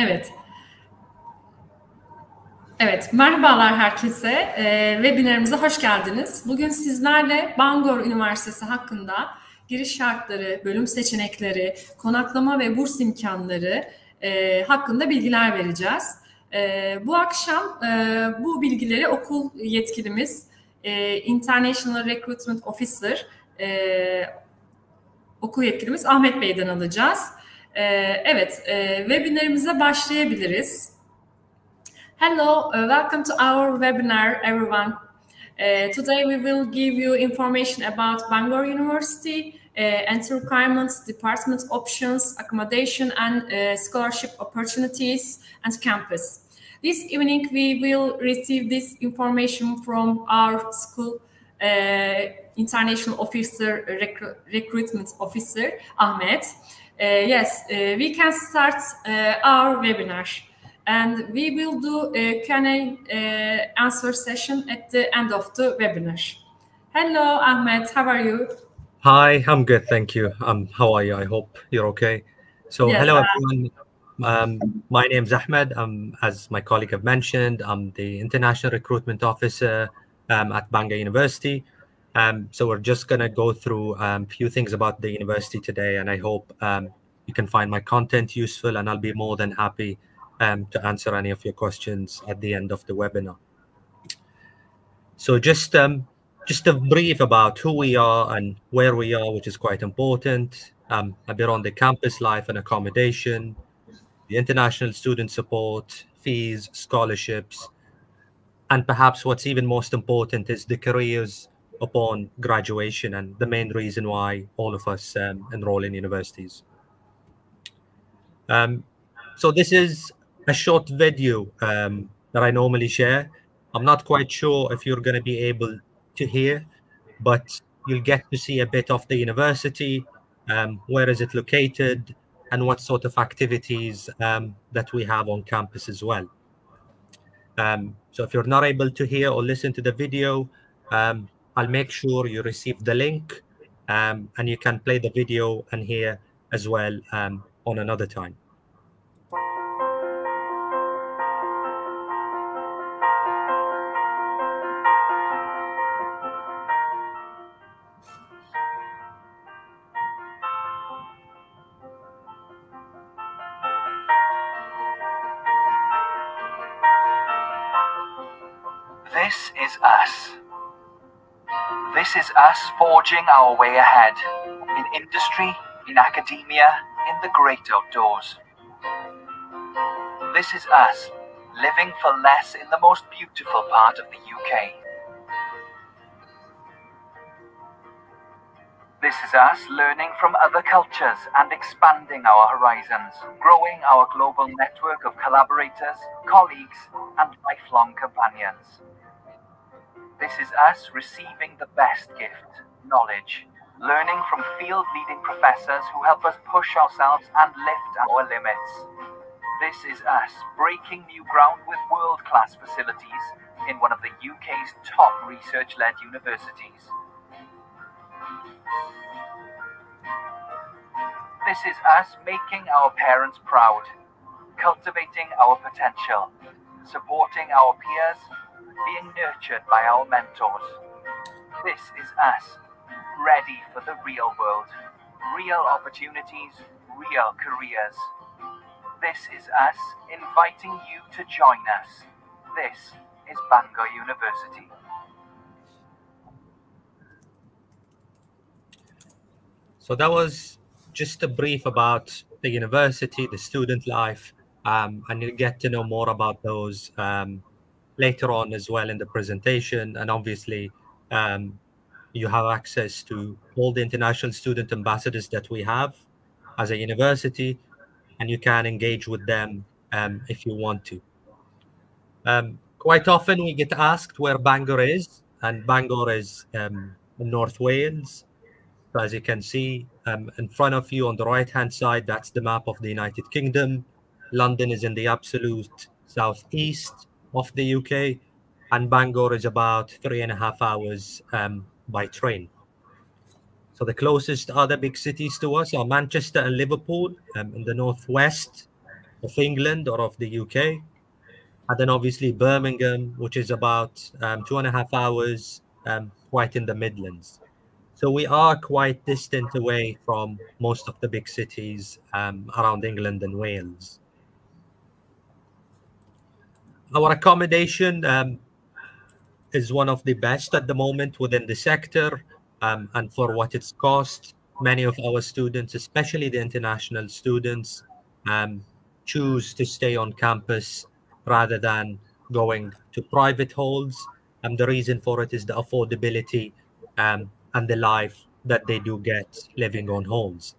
Evet. Evet, merhabalar herkese. Webinarımıza hoş geldiniz. Bugün sizlerle Bangor Üniversitesi hakkında giriş şartları, bölüm seçenekleri, konaklama ve burs imkanları hakkında bilgiler vereceğiz. Bu akşam bu bilgileri okul yetkilimiz, International Recruitment Officer, okul yetkilimiz Ahmet Bey'den alacağız. Evet, webinarımıza başlayabiliriz. Hello, welcome to our webinar, everyone. Today we will give you information about Bangor University, entry requirements, department options, accommodation and scholarship opportunities, and campus. This evening we will receive this information from our school international officer, recruitment officer, Ahmet. Yes, we can start our webinar. And we will do a Q&A answer session at the end of the webinar. Hello, Ahmet. How are you? Hi, I'm good, thank you. How are you? I hope you're okay. So, yes, hello everyone. My name's Ahmed. As my colleague have mentioned, I'm the International Recruitment Officer at Bangor University. So we're just going to go through a few things about the university today, and I hope you can find my content useful, and I'll be more than happy to answer any of your questions at the end of the webinar. So just a brief about who we are and where we are, which is quite important. A bit on the campus life and accommodation, the international student support, fees, scholarships, and perhaps what's even most important is the careers upon graduation and the main reason why all of us enroll in universities. So this is a short video that I normally share. I'm not quite sure if you're going to be able to hear, but you'll get to see a bit of the university, where is it located, and what sort of activities that we have on campus as well. So if you're not able to hear or listen to the video, I'll make sure you receive the link, and you can play the video and hear as well on another time. This is us. This is us forging our way ahead, in industry, in academia, in the great outdoors. This is us, living for less in the most beautiful part of the UK. This is us learning from other cultures and expanding our horizons, growing our global network of collaborators, colleagues, and lifelong companions. This is us receiving the best gift, knowledge, learning from field-leading professors who help us push ourselves and lift our limits. This is us breaking new ground with world-class facilities in one of the UK's top research-led universities. This is us making our parents proud, cultivating our potential, supporting our peers, being nurtured by our mentors. This is us, ready for the real world, real opportunities, real careers. This is us, inviting you to join us. This is Bangor University. So that was just a brief about the university, the student life, and you'll get to know more about those later on as well in the presentation. And obviously, you have access to all the international student ambassadors that we have as a university, and you can engage with them if you want to. Quite often we get asked where Bangor is, and Bangor is in North Wales. So as you can see in front of you on the right-hand side, that's the map of the United Kingdom. London is in the absolute southeast of the UK, and Bangor is about 3.5 hours by train. So the closest other big cities to us are Manchester and Liverpool in the northwest, of England or of the UK. And then obviously Birmingham, which is about 2.5 hours, quite in the Midlands. So we are quite distant away from most of the big cities around England and Wales. Our accommodation is one of the best at the moment within the sector, and for what it's cost, many of our students, especially the international students, choose to stay on campus rather than going to private halls. And the reason for it is the affordability and the life that they do get living on halls.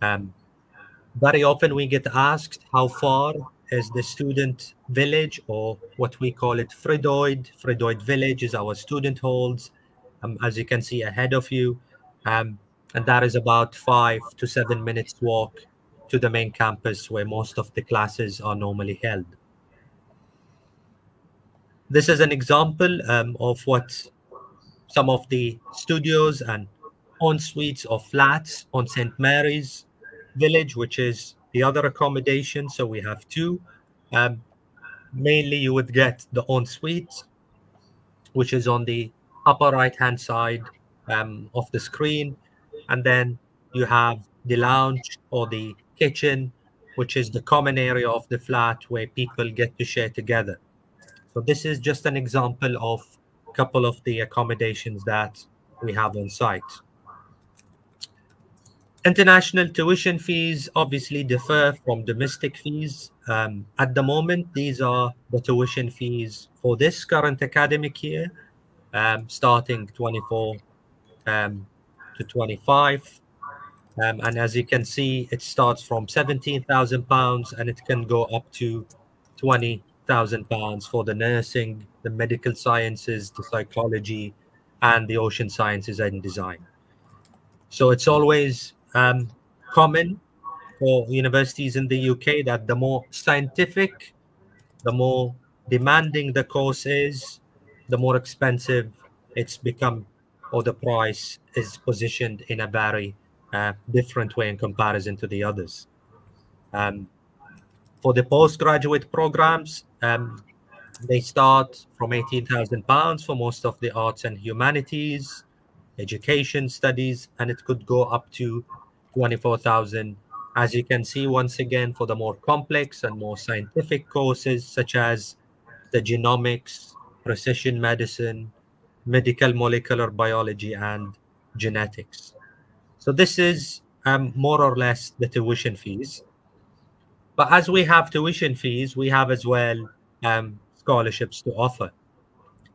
Very often we get asked how far is the student village, or what we call it Fridoid. Fridoid village is our student halls, as you can see ahead of you. And that is about 5 to 7 minutes walk to the main campus where most of the classes are normally held. This is an example of what some of the studios and en-suites or flats on St. Mary's Village, which is the other accommodation. So we have two. Mainly you would get the en-suite, which is on the upper right-hand side of the screen. And then you have the lounge or the kitchen, which is the common area of the flat where people get to share together. So this is just an example of a couple of the accommodations that we have on site. International tuition fees obviously differ from domestic fees. At the moment, these are the tuition fees for this current academic year, starting 24 to 25. And as you can see, it starts from £17,000 and it can go up to £20,000 for the nursing, the medical sciences, the psychology, and the ocean sciences and design. So it's always common for universities in the UK that the more scientific, the more demanding the course is, the more expensive it's become, or the price is positioned in a very different way in comparison to the others. For the postgraduate programs, they start from £18,000 for most of the arts and humanities, education studies, and it could go up to 24,000. As you can see, once again, for the more complex and more scientific courses, such as the genomics, precision medicine, medical molecular biology, and genetics. So this is more or less the tuition fees. But as we have tuition fees, we have as well scholarships to offer.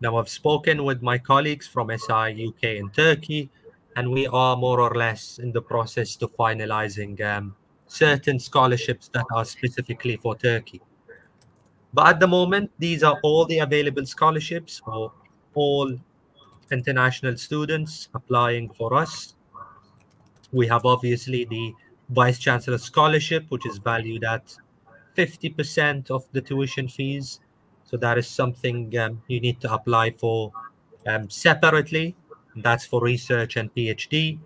Now, I've spoken with my colleagues from SI UK and Turkey, and we are more or less in the process to finalizing certain scholarships that are specifically for Turkey. But at the moment, these are all the available scholarships for all international students applying for us. We have obviously the Vice Chancellor Scholarship, which is valued at 50% of the tuition fees. So that is something you need to apply for separately. That's for research and PhD.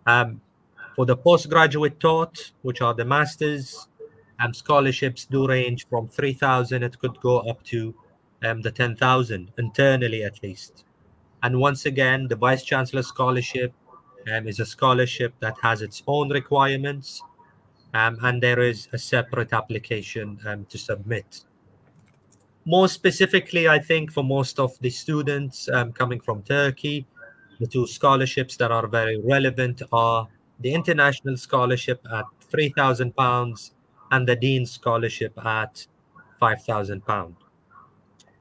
For the postgraduate taught, which are the masters, scholarships do range from 3,000. It could go up to the 10,000 internally at least. And once again, the Vice Chancellor Scholarship is a scholarship that has its own requirements, and there is a separate application to submit. More specifically, I think for most of the students coming from Turkey, the two scholarships that are very relevant are the International Scholarship at £3,000 and the Dean's Scholarship at £5,000.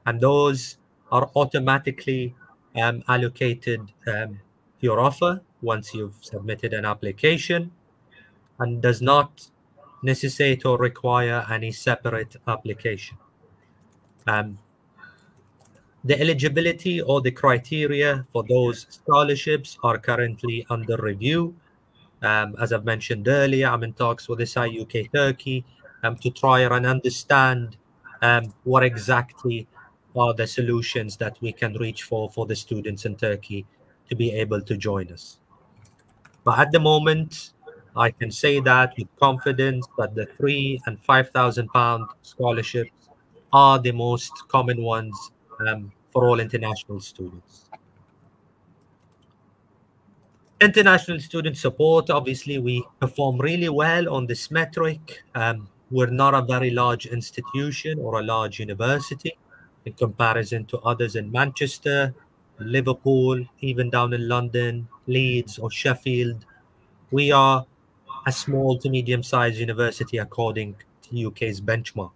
And those are automatically allocated to your offer once you've submitted an application, and does not necessitate or require any separate application. The eligibility or the criteria for those scholarships are currently under review. As I've mentioned earlier, I'm in talks with SI UK Turkey to try and understand what exactly are the solutions that we can reach for the students in Turkey to be able to join us. But at the moment, I can say that with confidence that the £3,000 and £5,000 scholarships are the most common ones for all international students. International student support, obviously, we perform really well on this metric. We're not a very large institution or a large university in comparison to others in Manchester, Liverpool, even down in London, Leeds, or Sheffield. We are a small to medium-sized university according to UK's benchmark.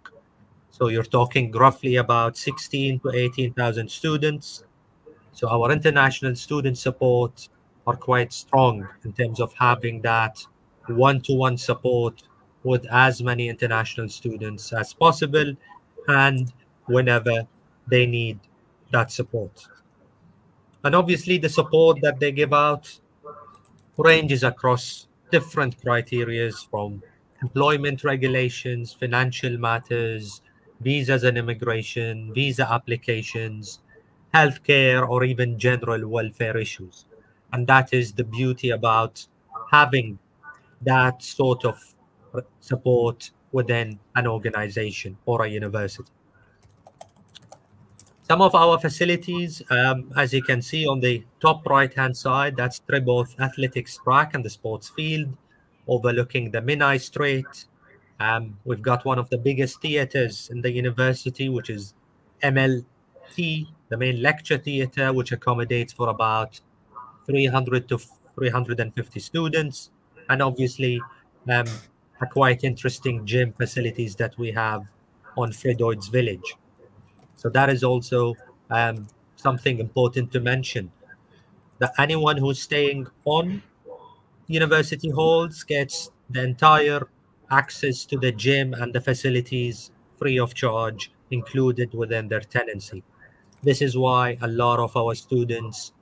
So you're talking roughly about 16 to 18,000 students. So our international student support are quite strong in terms of having that one-to-one support with as many international students as possible and whenever they need that support. And obviously the support that they give out ranges across different criteria from employment regulations, financial matters, visas and immigration, visa applications, healthcare, or even general welfare issues. And that is the beauty about having that sort of support within an organization or a university. Some of our facilities, as you can see on the top right-hand side, that's Treborth Athletics track and the sports field overlooking the Menai Strait. We've got one of the biggest theatres in the university, which is MLT, the main lecture theatre, which accommodates for about 300 to 350 students. And obviously, a quite interesting gym facilities that we have on Fredoyd's Village. So that is also something important to mention, that anyone who's staying on university halls gets the entire access to the gym and the facilities free of charge included within their tenancy. This is why a lot of our students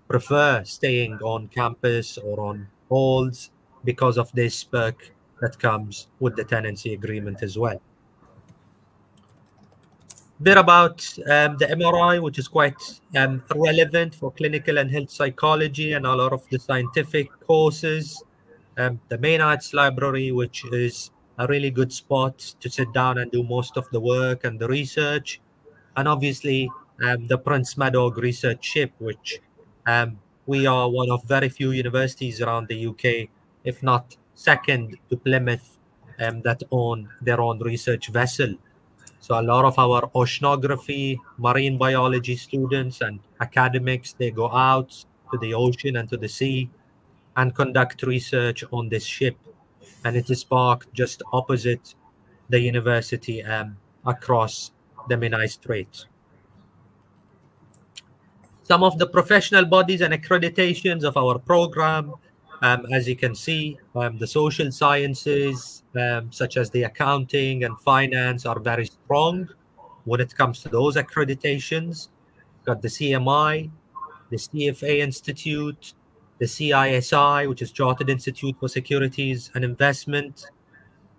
prefer staying on campus or on halls because of this perk that comes with the tenancy agreement as well. Bit about the MRI, which is quite relevant for clinical and health psychology and a lot of the scientific courses. The main arts library, which is a really good spot to sit down and do most of the work and the research. And obviously, the Prince Madog Research Ship, which we are one of very few universities around the UK, if not second to Plymouth, that own their own research vessel. So a lot of our oceanography, marine biology students and academics, they go out to the ocean and to the sea and conduct research on this ship. And it is parked just opposite the university across the Menai Strait. Some of the professional bodies and accreditations of our program, as you can see, the social sciences, such as the accounting and finance, are very strong when it comes to those accreditations. We've got the CMI, the CFA Institute, the CISI, which is Chartered Institute for Securities and Investment,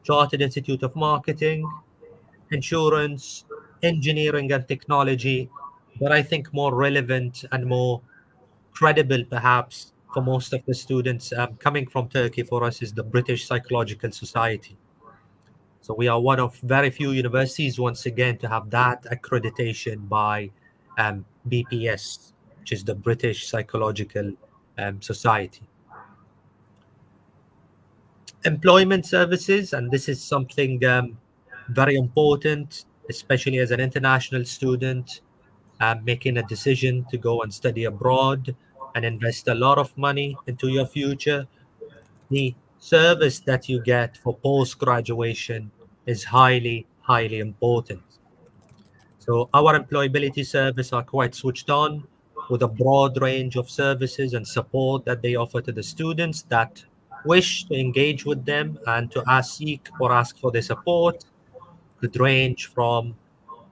Chartered Institute of Marketing, Insurance, Engineering and Technology, but I think more relevant and more credible perhaps for most of the students coming from Turkey for us is the British Psychological Society. So we are one of very few universities once again to have that accreditation by BPS, which is the British Psychological Society. Employment services, and this is something very important, especially as an international student making a decision to go and study abroad and invest a lot of money into your future. The service that you get for post-graduation is highly, highly important. So our employability service are quite switched on with a broad range of services and support that they offer to the students that wish to engage with them and to seek or ask for their support. Could range from,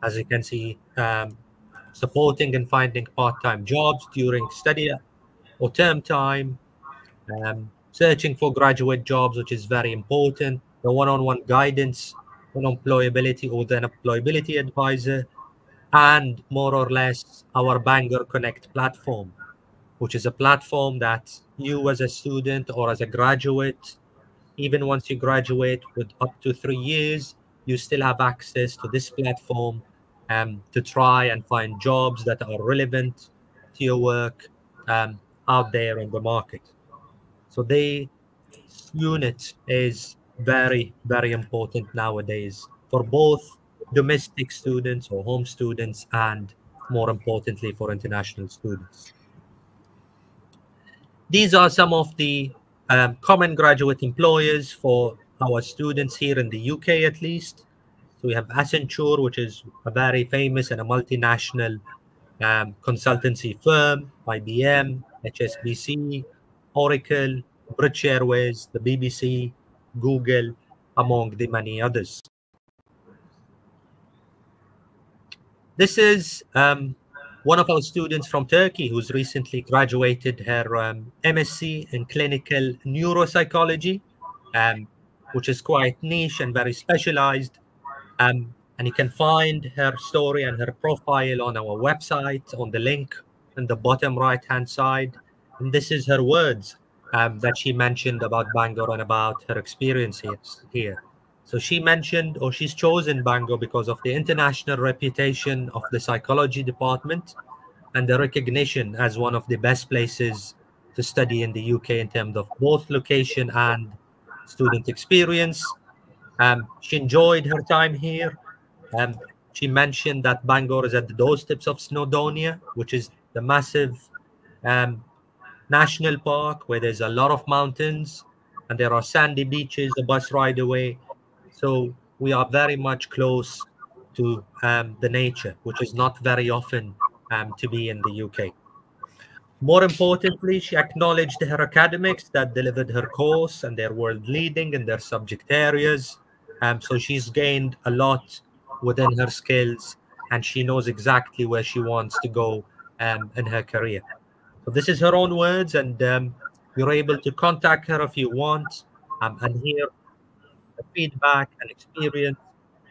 as you can see, supporting and finding part-time jobs during study or term time, searching for graduate jobs, which is very important, the one-on-one guidance on employability or the employability advisor, and more or less our Bangor Connect platform, which is a platform that you as a student or as a graduate, even once you graduate with up to 3 years, you still have access to this platform to try and find jobs that are relevant to your work out there in the market. So this unit is very, very important nowadays for both domestic students or home students and, more importantly, for international students. These are some of the common graduate employers for our students here in the UK, at least. So we have Accenture, which is a very famous and a multinational consultancy firm, IBM, HSBC, Oracle, British Airways, the BBC, Google, among the many others. This is one of our students from Turkey who's recently graduated her MSc in clinical neuropsychology, which is quite niche and very specialized. And you can find her story and her profile on our website on the link in the bottom right-hand side. And this is her words that she mentioned about Bangor and about her experience here. So she mentioned, or she's chosen Bangor because of the international reputation of the psychology department and the recognition as one of the best places to study in the UK in terms of both location and student experience. She enjoyed her time here. She mentioned that Bangor is at the doorsteps of Snowdonia, which is the massive national park where there's a lot of mountains and there are sandy beaches a bus ride away. So we are very much close to the nature, which is not very often to be in the UK. More importantly, she acknowledged her academics that delivered her course and they're world leading in their subject areas. So she's gained a lot within her skills and she knows exactly where she wants to go in her career. So this is her own words, and you're able to contact her if you want and hear the feedback and experience.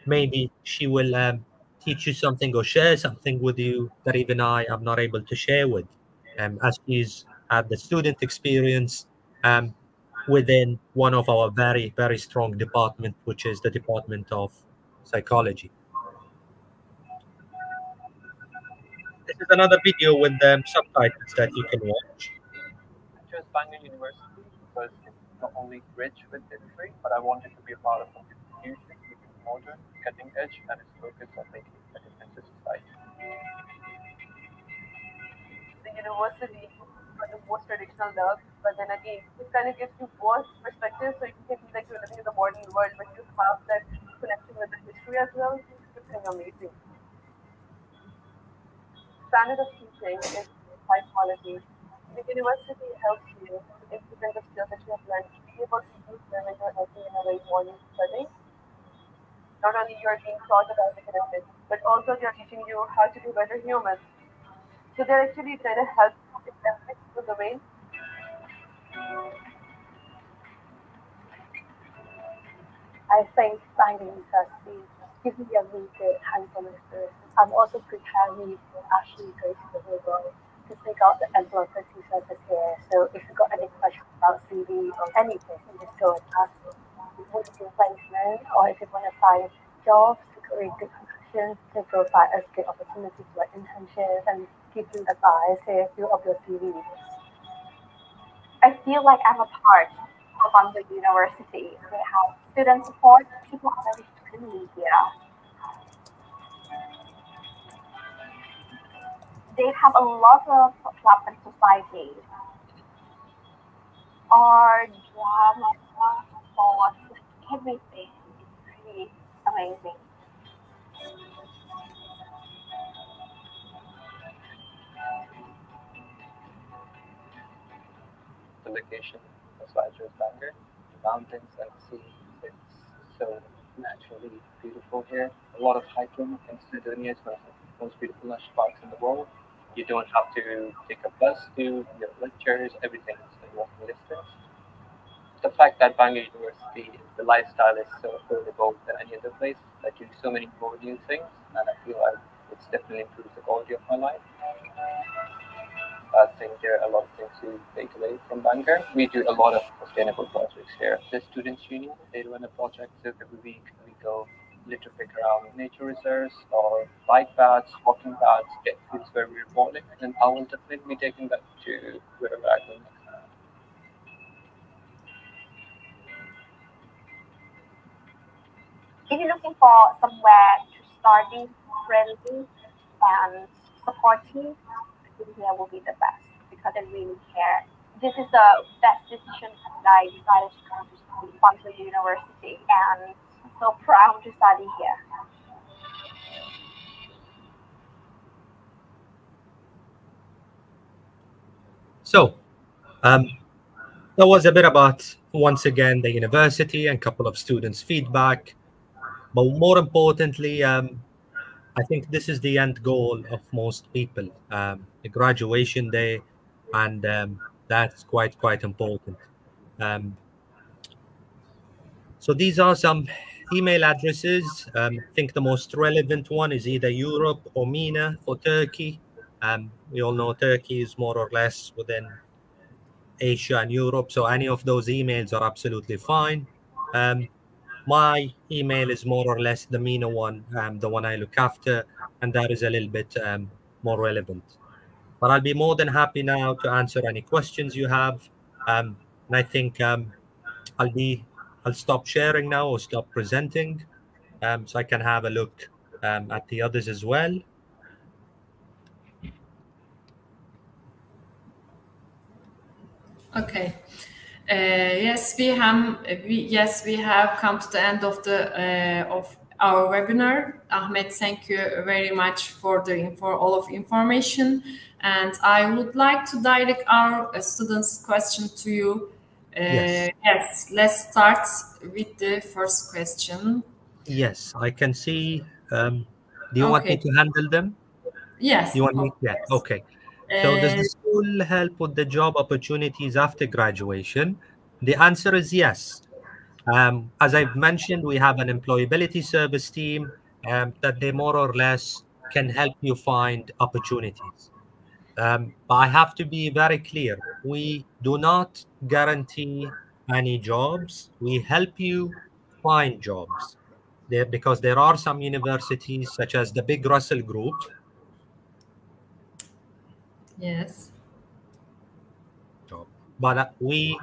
Maybe she will teach you something or share something with you that even I am not able to share with, as she's had the student experience within one of our very, very strong department, which is the Department of Psychology. This is another video with subtitles that you can watch. I chose Bangor University because it's not only rich with history, but I wanted to be a part of an institution which is modern, cutting edge, and is focused on making a difference to society. The university for the most traditional love, but then again, it kind of gives you both perspectives, so you can feel like you're living in the modern world, but you have that connection with the history as well. It's kind of amazing. Standard of teaching is high quality. The university helps you implement the skills that you have learned to be able to use them when you're working in a very modern setting. Not only you're being taught about the connected, but also they're teaching you how to be better humans. So they're actually trying to help in every single domain. I think Bangor University gives me a really good hands-on experience and also prepare me to actually go to the real world to take out the employability service here. So if you've got any questions about CV or anything, you just go and ask them. If you want to do placement or if you want to find jobs to create good connections, to provide us good opportunities like internships and give you advice here through of your CV. I feel like I'm a part of Bangor University. They have student support, people are very friendly here. They have a lot of clubs and societies. Art, drama, sports, everything. It's really amazing. The location, that's why I chose Bangor. The mountains and the sea, it's so naturally beautiful here. A lot of hiking in Snowdonia. It's one of the most beautiful national parks in the world. You don't have to take a bus to your lectures, everything is in walking distance. The fact that Bangor University, the lifestyle is so affordable than any other place, that you do so many more new things, and I feel like it's definitely improved the quality of my life. I think there are a lot of things to take away from Bangor. We do a lot of sustainable projects here. The Students' Union, they run a project, so every week we go litter pick around nature reserves or bike paths, walking paths, get foods where we're walking, and I will definitely be taking that to wherever I go next. If you're looking for somewhere to study friendly and supportive, I think here will be the best because I really care. This is the best decision that I decided to come to Bangor University, and I'm so proud to study here. So, that was a bit about, once again, the university and a couple of students' feedback. But more importantly, I think this is the end goal of most people, the graduation day, and that's quite important. So these are some email addresses. I think the most relevant one is either Europe or MENA for Turkey. We all know Turkey is more or less within Asia and Europe, so any of those emails are absolutely fine. My email is more or less the MENA one, the one I look after, and that is a little bit more relevant. But I'll be more than happy now to answer any questions you have. And I think I'll stop sharing now or stop presenting, so I can have a look at the others as well. Okay. Yes, we have come to the end of our webinar. Ahmet, thank you very much for all of information, and I would like to direct our students' question to you. Yes, let's start with the first question. Yes, I can see. Do you want me to handle them? Yes. You want me? Yeah. Okay. So does the school help with the job opportunities after graduation? The answer is yes. As I've mentioned, we have an employability service team that they more or less can help you find opportunities. But I have to be very clear. We do not guarantee any jobs. We help you find jobs. Because there are some universities, such as the Big Russell Group. Yes. But we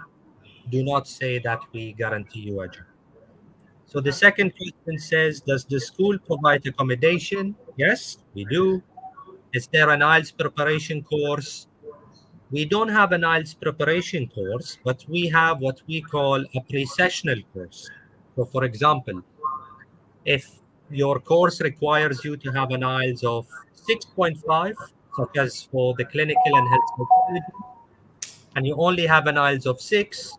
do not say that we guarantee you a job. So the second question says, does the school provide accommodation? Yes, we do. Is there an IELTS preparation course? We don't have an IELTS preparation course, but we have what we call a pre-sessional course. So for example, if your course requires you to have an IELTS of 6.5, such as for the clinical and health psychology, and you only have an IELTS of 6,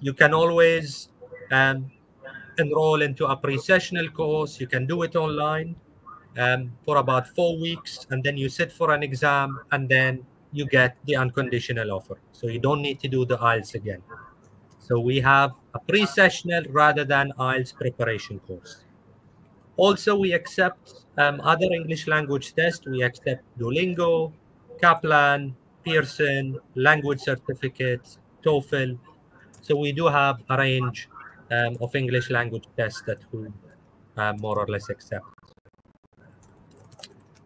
you can always enroll into a pre-sessional course. You can do it online for about 4 weeks, and then you sit for an exam, and then you get the unconditional offer. So you don't need to do the IELTS again. So we have a pre-sessional rather than IELTS preparation course. Also, we accept other English language tests. We accept Duolingo, Kaplan, Pearson, language certificates, TOEFL. So we do have a range of English language tests that we more or less accept.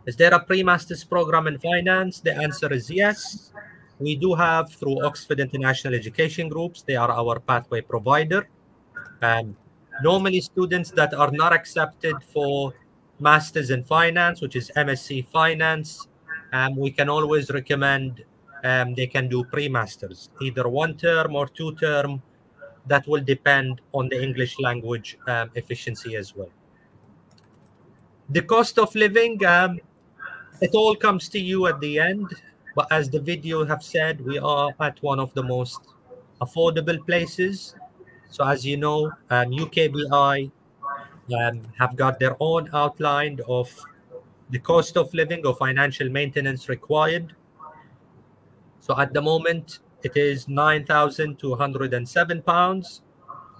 Is there a pre-master's program in finance? The answer is yes. We do have through Oxford International Education Groups. They are our pathway provider. Normally, students that are not accepted for Masters in Finance, which is MSc Finance, we can always recommend they can do pre-masters, either 1 term or 2 term. That will depend on the English language efficiency as well. The cost of living, it all comes to you at the end. But as the video have said, we are at one of the most affordable places. So as you know, UKBI have got their own outline of the cost of living or financial maintenance required. So at the moment, it is £9,207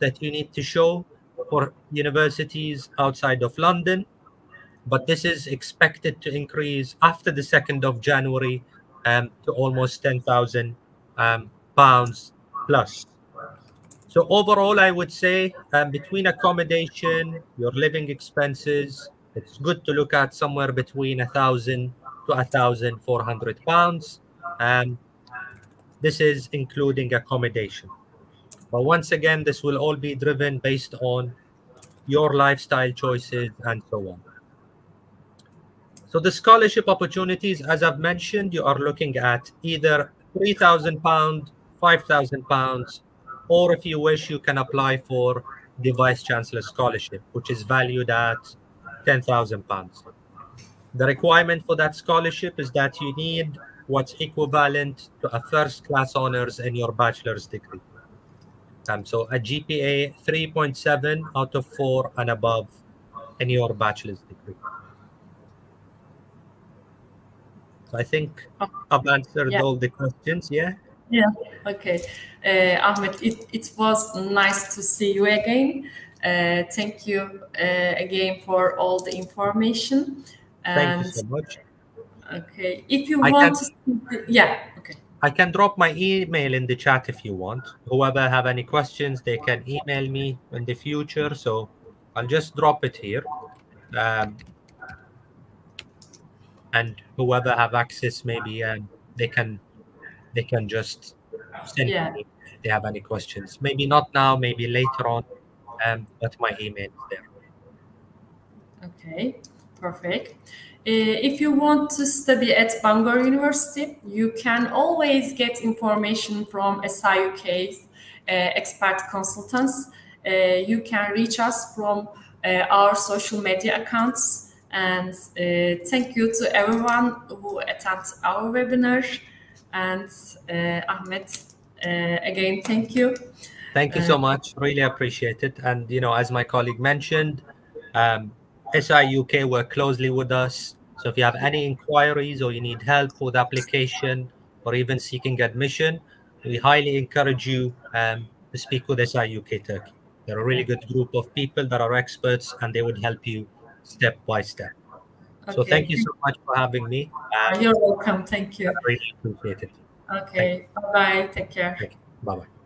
that you need to show for universities outside of London. But this is expected to increase after the 2nd of January to almost 10,000 pounds plus. So overall, I would say between accommodation, your living expenses, it's good to look at somewhere between 1,000 to 1,400 pounds. This is including accommodation. But once again, this will all be driven based on your lifestyle choices and so on. So the scholarship opportunities, as I've mentioned, you are looking at either £3,000, £5,000, or if you wish, you can apply for the Vice Chancellor Scholarship, which is valued at £10,000. The requirement for that scholarship is that you need what's equivalent to a first-class honors in your bachelor's degree. So a GPA 3.7 out of 4 and above in your bachelor's degree. So I think I've answered all the questions, yeah? Yeah, okay. Ahmed, it was nice to see you again. Thank you again for all the information. Thank you so much. Okay, if you want to... Yeah, okay. I can drop my email in the chat if you want. Whoever have any questions, they can email me in the future. So I'll just drop it here. And whoever have access, maybe they can just send me if they have any questions. Maybe not now, maybe later on, but my email is there. Okay, perfect. If you want to study at Bangor University, you can always get information from SIUK's expert consultants. You can reach us from our social media accounts. And thank you to everyone who attended our webinar. And Ahmed, again, thank you. Thank you so much. Really appreciate it. And, you know, as my colleague mentioned, SIUK work closely with us. So if you have any inquiries or you need help with application or even seeking admission, we highly encourage you to speak with SIUK Turkey. They're a really good group of people that are experts and they would help you step by step. Okay. So thank you so much for having me. You're welcome. Thank you. I really appreciate it. Okay. Bye-bye. Take care. Bye-bye.